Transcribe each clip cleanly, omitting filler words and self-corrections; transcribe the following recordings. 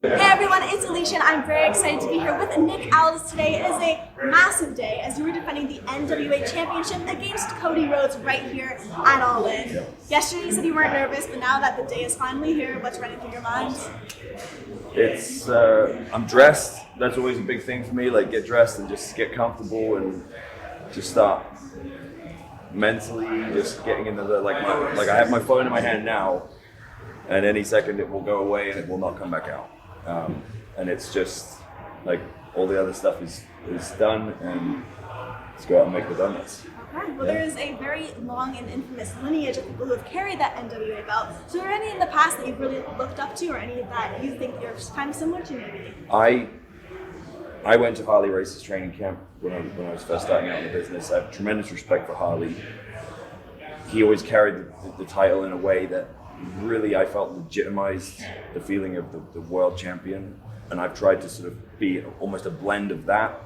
Hey everyone, it's Alicia and I'm very excited to be here with Nick Aldis today. It is a massive day as you were defending the NWA Championship against Cody Rhodes right here at All In. Yesterday you said you weren't nervous, but now that the day is finally here, what's running through your mind? I'm dressed. That's always a big thing for me, like get dressed and just get comfortable and just start mentally just getting into the, I have my phone in my hand now and any second it will go away and it will not come back out. And it's just like all the other stuff is done and let's go out and make the donuts. Okay, well there is a very long and infamous lineage of people who have carried that NWA belt. So are there any in the past that you've really looked up to or any that you think you're kind of similar to maybe? I went to Harley races training camp when I was first starting out in the business. I have tremendous respect for Harley. He always carried the title in a way that really I felt legitimized the feeling of the world champion, and I've tried to sort of be almost a blend of that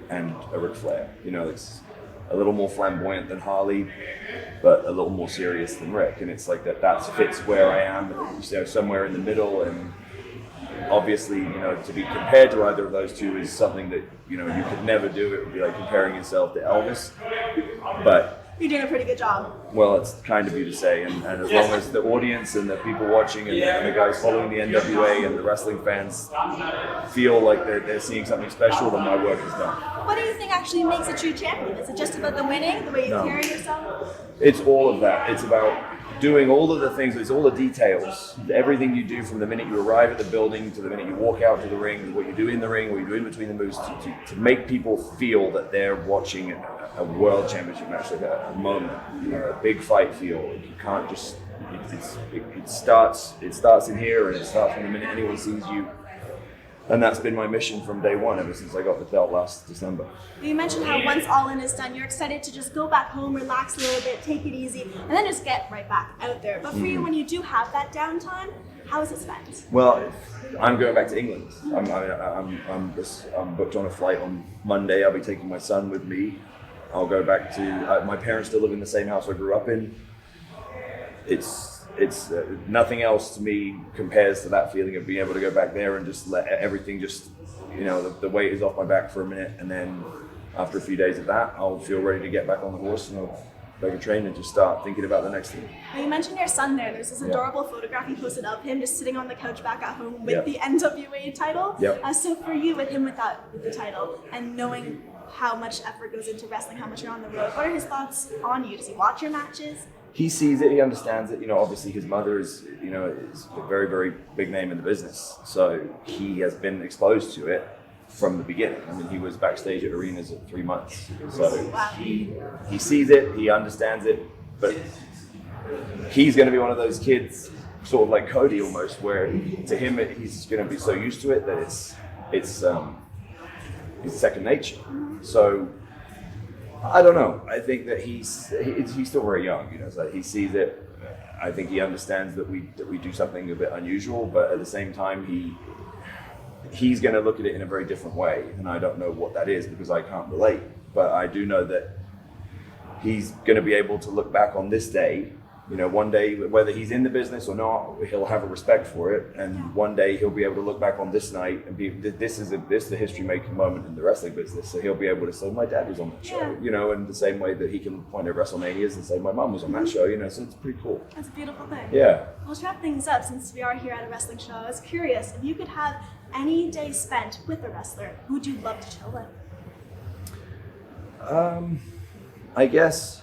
and a Ric Flair. You know, it's a little more flamboyant than Harley, but a little more serious than Rick, and it's like that fits where I am, you know, somewhere in the middle. And obviously, you know, to be compared to either of those two is something that, you know, you could never do. It would be like comparing yourself to Elvis, but you're doing a pretty good job. Well, it's kind of you to say, and as long as the audience and the people watching and the guys following the NWA and the wrestling fans feel like they're seeing something special, then my work is done. What do you think actually makes a true champion? Is it just about the winning, the way you carry yourself? It's all of that. It's about doing all of the things, it's all the details, everything you do from the minute you arrive at the building to the minute you walk out to the ring, what you do in the ring, what you do in between the moves, to make people feel that they're watching a world championship match, like a moment, you know, a big fight feel. You can't just, it starts in here, and it starts from the minute anyone sees you. And that's been my mission from day one, ever since I got the belt last December. You mentioned how once All In is done, you're excited to just go back home, relax a little bit, take it easy, and then just get right back out there. But for you, when you do have that downtime, how is it spent? Well, I'm going back to England. I'm booked on a flight on Monday. I'll be taking my son with me. I'll go back to, my parents still live in the same house I grew up in. It's nothing else to me compares to that feeling of being able to go back there and just let everything just, you know, the weight is off my back for a minute, and then after a few days of that, I'll feel ready to get back on the horse and I'll back and train and just start thinking about the next thing. Now you mentioned your son there. There's this adorable photograph you posted of him just sitting on the couch back at home with the NWA title. So for you, with him with the title and knowing how much effort goes into wrestling, how much you're on the road, what are his thoughts on you? Does he watch your matches? He sees it, he understands it. You know, obviously his mother is a very, very big name in the business. So he has been exposed to it from the beginning. I mean, he was backstage at arenas at 3 months. So he sees it, he understands it, but he's going to be one of those kids, sort of like Cody almost, where to him he's going to be so used to it that it's second nature. So I don't know. I think that he's still very young, you know. So he sees it. I think he understands that we do something a bit unusual, but at the same time, he's going to look at it in a very different way, and I don't know what that is because I can't relate. But I do know that he's going to be able to look back on this day. You know, one day, whether he's in the business or not, he'll have a respect for it, and one day he'll be able to look back on this night and be, this is the history-making moment in the wrestling business. So he'll be able to say, my dad was on that show, you know, in the same way that he can point at WrestleManias and say, my mom was on that show, you know. So it's pretty cool. That's a beautiful thing. Yeah. Well, to wrap things up, since we are here at a wrestling show, I was curious if you could have any day spent with a wrestler, who would you love to chill with? I guess.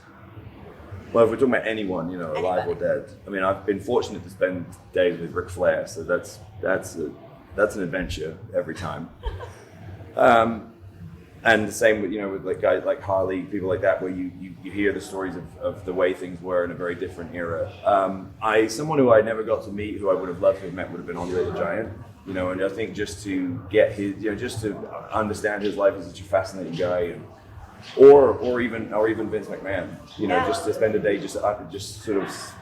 Well, if we're talking about anyone, you know, alive or dead. I mean, I've been fortunate to spend days with Ric Flair, so that's an adventure every time. And the same with, you know, with like guys like Harley, people like that, where you hear the stories of the way things were in a very different era. Someone who I never got to meet, who I would have loved to have met, would have been Andre the Giant. You know, and I think just to get his, you know, just to understand his life as such a fascinating guy, and or even Vince McMahon, you know, just to spend a day just sort of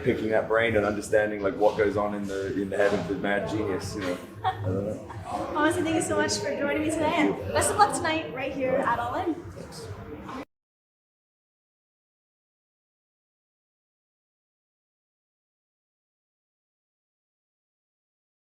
picking that brain and understanding like what goes on in the head of the mad genius, you know. I don't know. Honestly, thank you so much for joining me today, and best of luck tonight right here at All In. Thanks.